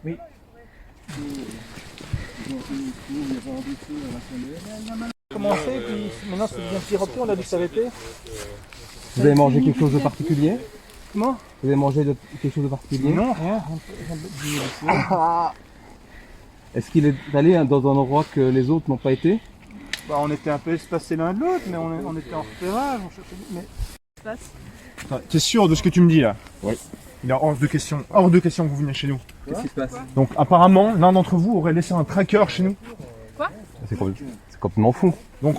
Oui. Commencé, puis maintenant c'est bien siroté, on a dû s'arrêter. Vous avez mangé quelque chose de particulier? Comment? Vous avez mangé quelque chose de particulier? Non, rien. Est-ce qu'il est allé dans un endroit que les autres n'ont pas été? Bah, on était un peu espacés l'un de l'autre, mais on était en repérage, on cherchait... Mais... T'es sûr de ce que tu me dis là? Oui. Il est hors de question que vous veniez chez nous. Qu'est-ce qui se passe? Donc apparemment, l'un d'entre vous aurait laissé un tracker chez nous. C'est complètement fou. Donc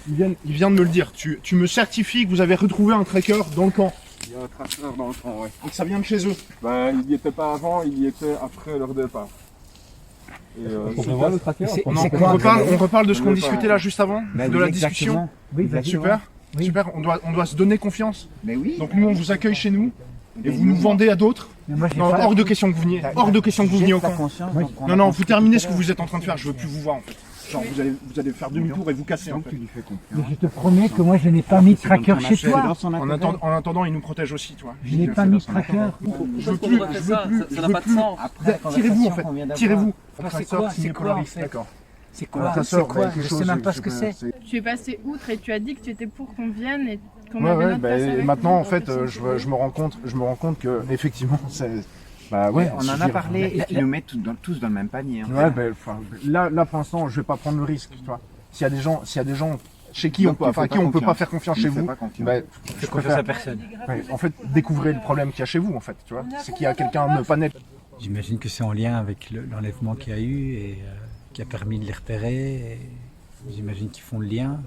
il vient de me le dire. Tu me certifies que vous avez retrouvé un tracker dans le camp. Il y a un tracker dans le camp, ouais. Donc ça vient de chez eux. Bah, il n'y était pas avant, il y était après leur départ. Et, On peut voir le tracker? On reparle de ce qu'on discutait là juste avant, de la discussion. Oui, Super. Oui. Super, on doit se donner confiance. Mais oui. Donc nous on vous accueille chez nous et vous nous vendez à d'autres. Mais moi, Non, hors de question que vous veniez. Hors de question que vous veniez au camp. Oui. Non, vous terminez ce que vous êtes en train de faire, je veux plus vous voir en fait. Genre vous allez faire demi-tour et vous casser en fait. Mais je te promets que moi je n'ai pas mis de tracker chez toi. En attendant, il nous protège aussi, toi. Je n'ai pas mis de tracker. Je veux plus. Ça n'a pas de sens. Tirez-vous en fait, tirez-vous. C'est quoi en fait? D'accord. C'est quoi? Ta C'est sœur, quoi? bah, Je sais même pas ce que c'est. Tu es passé outre et tu as dit que tu étais pour qu'on vienne et qu'on Ouais, avait ouais, notre place et avec maintenant nous. en fait, je me rends compte que effectivement, c'est. Bah ouais, On en a parlé, ils nous mettent tous dans le même panier. Hein. Ouais, ben, là pour l'instant, je vais pas prendre le risque, tu vois. S'il y a des gens chez qui on peut pas faire confiance chez vous, bah, je préfère à personne. ouais, en fait découvrir le problème qu'il y a chez vous en fait, tu vois. C'est qu'il y a quelqu'un de pas net. J'imagine que c'est en lien avec l'enlèvement qu'il y a eu et qui a permis de les repérer. Et j'imagine qu'ils font le lien.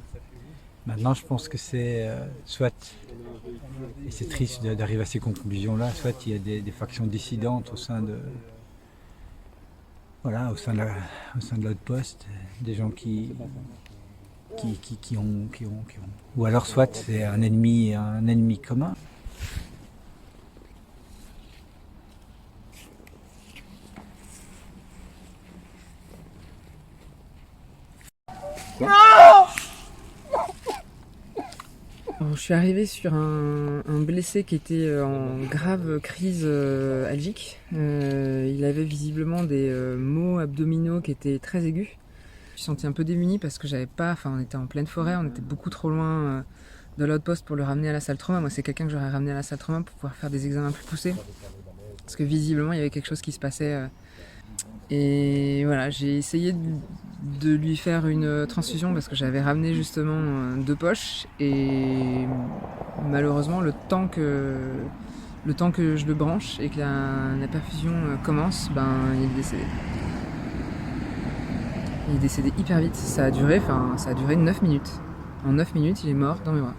Maintenant, je pense que c'est soit, et c'est triste d'arriver à ces conclusions-là, soit il y a des factions dissidentes au sein de l'outpost, des gens qui ont, ou alors soit c'est un ennemi commun. Alors, je suis arrivée sur un blessé qui était en grave crise algique. Il avait visiblement des maux abdominaux qui étaient très aigus. Je me suis sentie un peu démunie parce que on était en pleine forêt, on était beaucoup trop loin de l'outpost pour le ramener à la salle trauma. Moi, c'est quelqu'un que j'aurais ramené à la salle trauma pour pouvoir faire des examens plus poussés. Parce que visiblement, il y avait quelque chose qui se passait. Et voilà, j'ai essayé de lui faire une transfusion parce que j'avais ramené justement 2 poches et malheureusement le temps que je le branche et que la perfusion commence, il est décédé. Il est décédé hyper vite, ça a duré 9 minutes. En 9 minutes, il est mort dans mes bras.